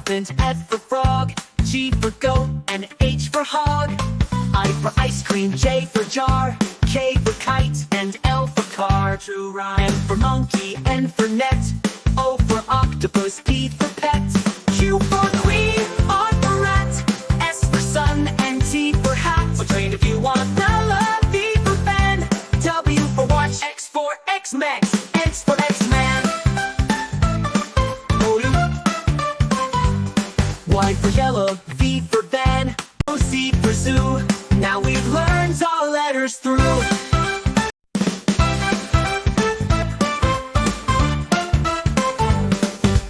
elephant, F for frog, G for goat, and H for hog. I for ice cream, J for jar, K for kite, and L for car. True rhyme. M for monkey, N for net, O for octopus, P for pet, Q for queen, R for rat, S for sun, and T for hat. Or train if you want. V for pen, W for watch, X for X-Mex, X for X-Man. Y for yellow, V for van, C for zoo. Now we've learned all letters through.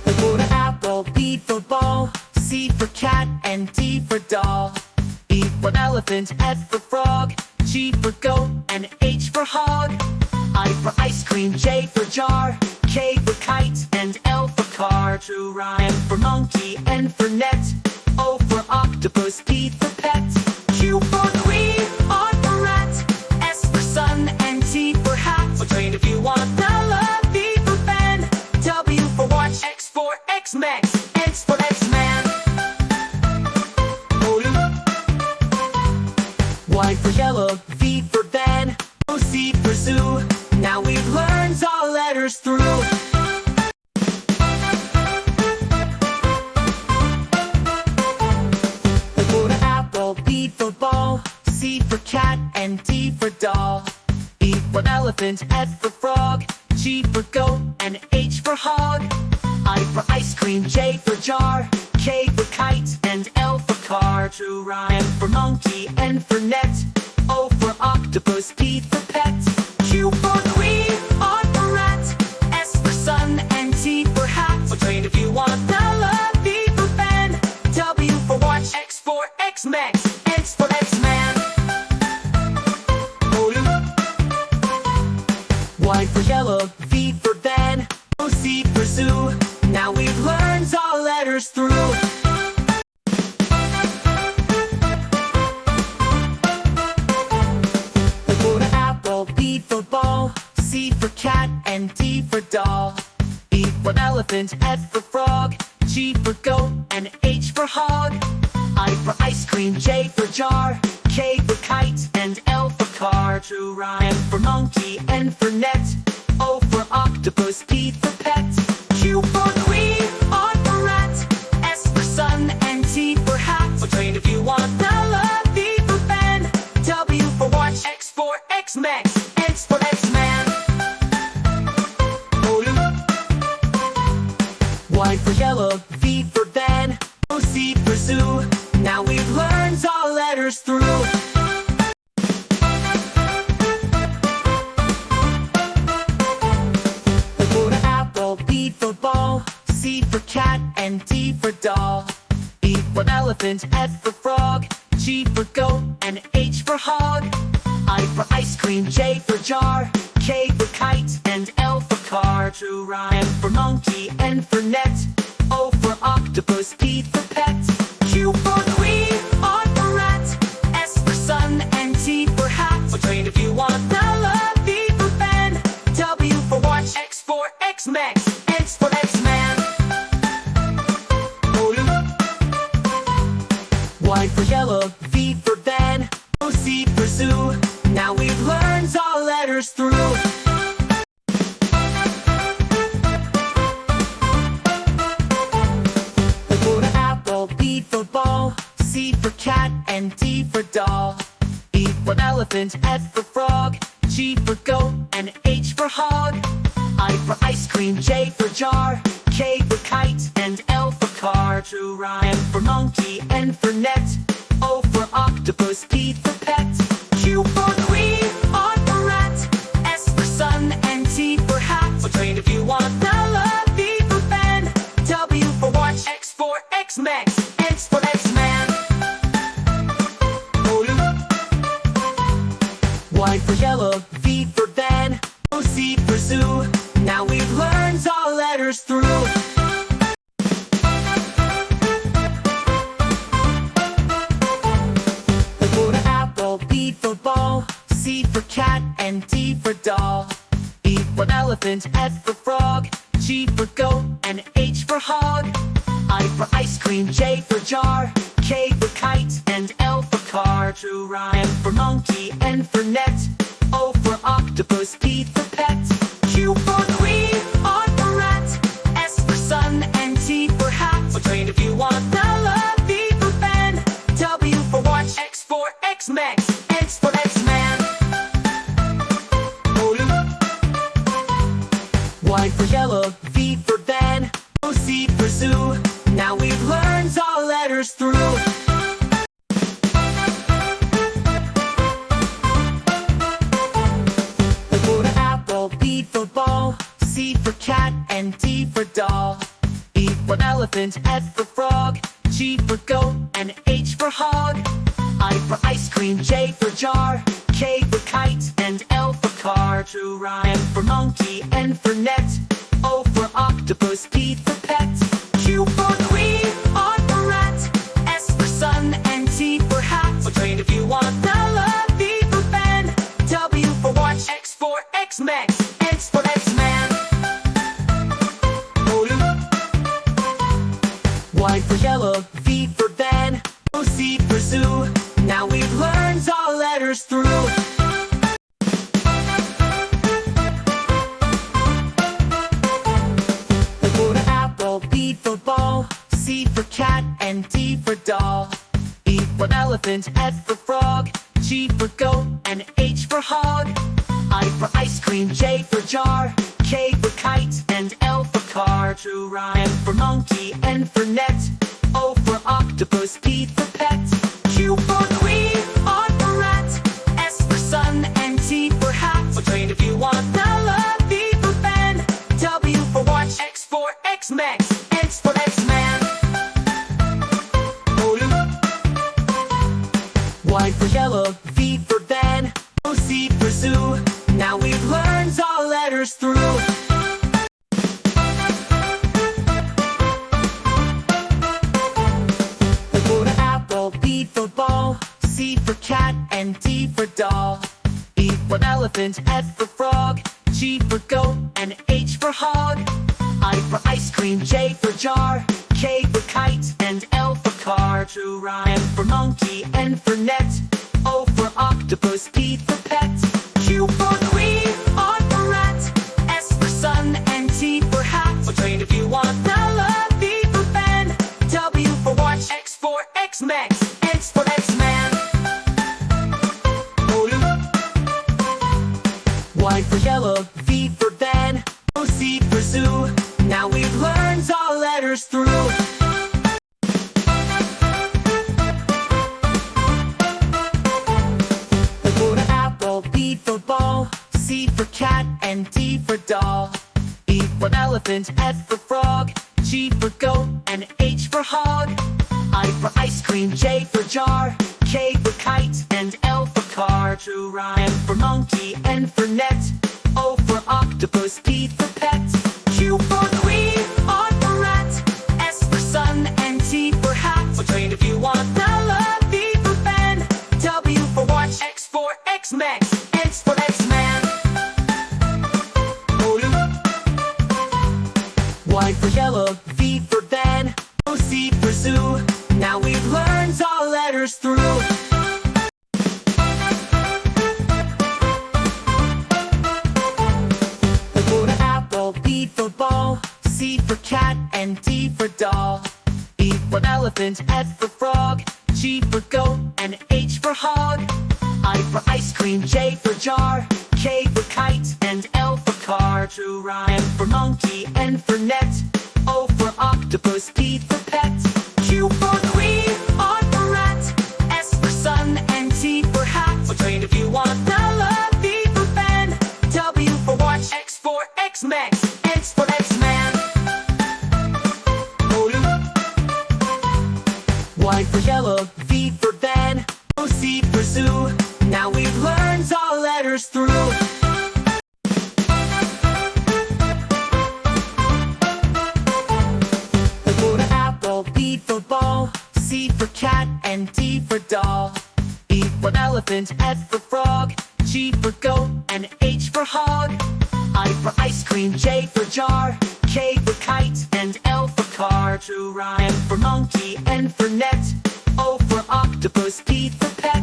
A for apple, B for ball, C for cat, and D for doll. E for elephant, F for frog, G for goat, and H for hog. I for ice cream, J for jar, K for kite, and L for car. True rhyme. M for monkey, N for net, O for octopus, P for pet, Q for queen, R for rat, S for sun, and T for hat. Or train if you want. V for pen, W for watch, X for X-Mex, X for X-Man. Y for yellow, V for van, C for zoo. Now we've learned all letters through. A for apple, B for ball, C for cat, and D for doll. E for elephant, F for frog, G for goat, and H for hog. I for ice cream, J for jar, K for kite, and L for car. True rhyme. M for monkey, N for net, O for octopus, P for pet, Q for queen, R for rat, S for sun, and T for hat. Or train if you want. V for pen, W for watch, X for X-Mex, X for X-Man. Y for yellow, V for van, C for zoo. Now we've learned all letters through. A for apple, B for ball, C for cat, and D for doll. E for elephant, F for frog, G for goat, and H for hog. I for ice cream, J for jar, K for kite, and L for car. True rhyme. M for monkey, N for net, O for octopus, P for pet, Q for queen, R for rat, S for sun, and T for hat. Or train if you want. V for pen, W for watch, X for X-Mex, X for X-Man. Y for yellow, V for van, C for zoo. Now we've learned all letters through. A for apple, B for ball, C for cat, and D for doll. E for elephant, F for frog, G for goat, and H for hog. I for ice cream, J for jar, K for kite, and L for car. True rhyme. M for monkey, N for net, O for octopus, P for pet, Q for queen, R for rat, S for sun, and T for hat. Or train if you want. V for pen, W for watch, X for X-Mex, X for X-Man. Y for yellow, V for van, C for zoo. Now we've learned all letters through. A for apple, B for ball, C for cat, and D for doll. E for elephant, F for frog, G for goat, and H for hog. I for ice cream, J for jar, K for kite, and L for car. True rhyme. M for monkey, N for net, O for octopus, P for pet, Q for queen, R for rat, S for sun, and T for hat. Or train if you want. V for pen, W for watch, X for X-Mex, X for X-Man. Y for yellow, V for van, C for zoo. Now we've learned all letters through. A for apple, B for ball, C for cat, and D for doll. E for elephant, F for frog, G for goat, and H for hog. I for ice cream. car, true rhyme. M for monkey, N for net, O for octopus, P for pet, Q for queen, R for rat, S for sun, and T for hat. So train if you want. V for fan, W for watch, X for X-Mex, X for X-Man. Y for yellow, V for van, C for zoo. Now we've learned all letters through. A for apple, B for ball, C for cat, and D for doll. E for elephant, F for frog, G for goat, and H for hog. I for ice cream, J for jar, K for kite, and L for car, true rhyme. M for monkey, N for net, O for octopus, P for pet, Q for queen, R for rat, S for sun, and T for hat. So train if you want. V for fan, W for watch, X for X-Mex, X for X-Man. Y for yellow, V for van, C for zoo. Now we've learned all letters through. A for apple, B for ball, C for cat, and D for doll. E for elephant, F for frog, G for goat, and H for hog. I for ice cream, J for jar, K for kite, and L for car, true rhyme. M for monkey, N for net, O for octopus, P for pet, Q for queen, R for rat, S for sun, and T for hat. So train if you want. V for fan, W for watch, X for X-Mex, X for X-Man. Y for yellow, V for van, C for zoo. Now we've learned all letters through. A for apple, B for ball, C for cat, and D for doll. E for elephant, F for frog, G for goat, and H for hog. I for ice cream, J for jar, K for kite, and L for car, true rhyme. M for monkey, N for net, O for octopus, P for pet, Q for queen, R for rat, S for sun, and T for hat. So train if you want. V for fan, W for watch, X for X-Mex, X for X-Man. Y for yellow, V for van, C for zoo. Now we've learned all letters through. A for apple, B for ball, C for cat, and D for doll. E for elephant, F for frog, G for goat, and H for hog. I for ice cream, J for jar, K for kite, and L for car, true rhyme. M for monkey, N for net, O for octopus, P for pet, Q for queen, R for rat, S for sun, and T for hat. So train if you want. V for fan, W for watch, X for X-Mex, X for X-Man. Y for yellow, V for van, C for zoo. Now we've learned all letters through. A for apple, B for ball, C for cat, and D for doll. E for elephant, F for frog, G for goat, and H for hog. I for ice cream, J for jar, K for kite, and L for car, true rhyme. true rhyme. M for monkey, N for net, O for octopus, P for pet, Q for queen, R for rat, S for sun, and T for hat. So train if you want. V for fan, W for watch, X for X-Mex, X for X-Man. Y for yellow, V for van, C for zoo. Now we've learned all letters through. A for apple, B for ball, C for cat, and D for doll. E for elephant, F for frog, G for goat, and H for hog. I for ice cream, J for jar, K for kite, and L for car. True rhyme. M for monkey, N for net, O for octopus, P for pet,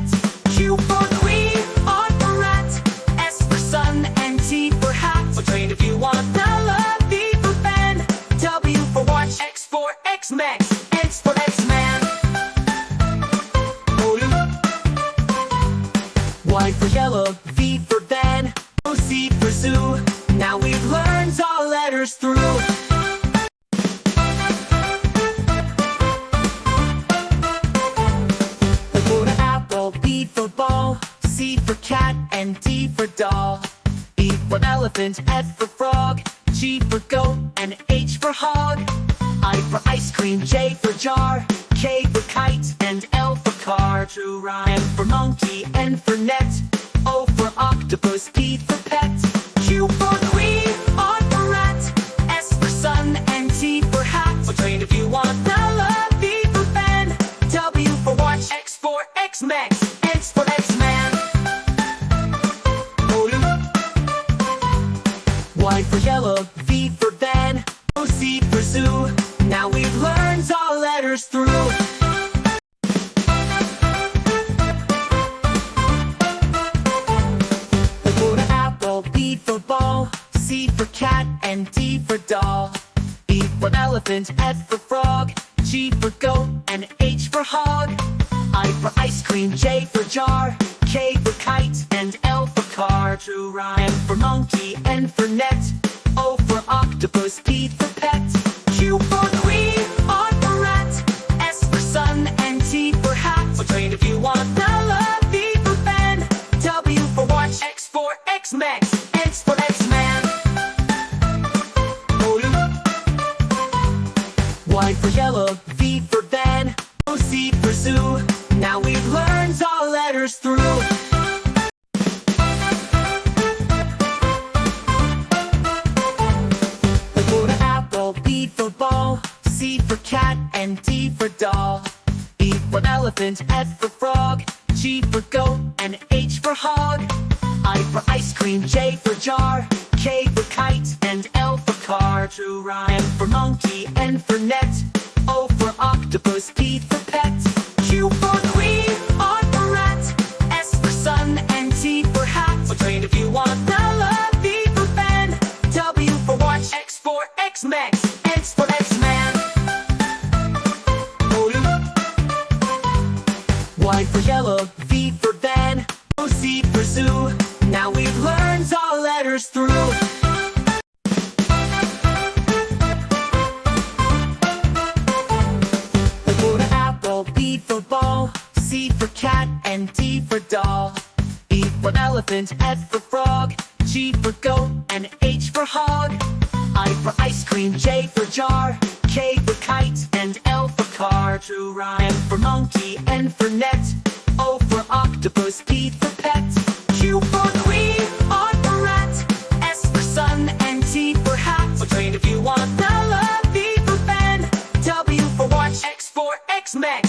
Y for yellow, V for van, O, C for zoo. Now we've learned all letters through. A for apple, B for ball, C for cat, and D for doll. E for elephant, F for frog, G for goat, and H for hog. I for ice cream, J for jar, K for kite, and L for car. True rhyme. M for monkey, N for net, O for octopus, P for pet. Q for queen, R for rat, S for sun, and T for hat. So train if you want. V for fan, W for watch, X for X-Men, X for X-Man. Y for yellow, V for van, O, C for zoo. Now we've learned all letters through. A for apple, B for ball, C for cat, and D for doll. E for elephant, F for frog, G for goat, and H for hog. I for ice cream, J for jar, K for kite, and L for car. True rhyme. M for monkey, N for net, O for octopus, P for pet. Q for queen, R for rat, S for sun, and T for hat. So train if you want. V for fan, W for watch, X for X-Men, X for X-Man. Y for yellow, V for van, O, C for zoo. Now we've learned all letters through. A for apple, B for ball, C for cat, and D for doll. E for elephant, F for frog, G for goat, and H for hog. I for ice cream, J for jar, K for kite, and L for car. True rhyme. M for monkey, N for net, O for octopus, P for pet. Q for queen, R for rat, S for sun, and T for hat. So train if you want. V for fan, W for watch, X for X-Men, X for X-Man. Y for yellow, V for van, O, C for zoo. Now we've learned all letters through. A for apple, B for ball, C for cat, and D for doll. E for elephant, F for frog, G for goat, and H for hog. I for ice cream, J for jar, K for kite, and L for car. True rhyme. M for monkey, N for net, O for octopus, P for pet. Q for queen, R for rat, S for sun, and T for hat. So train if you want. V for fan, W for watch, X for X-Men.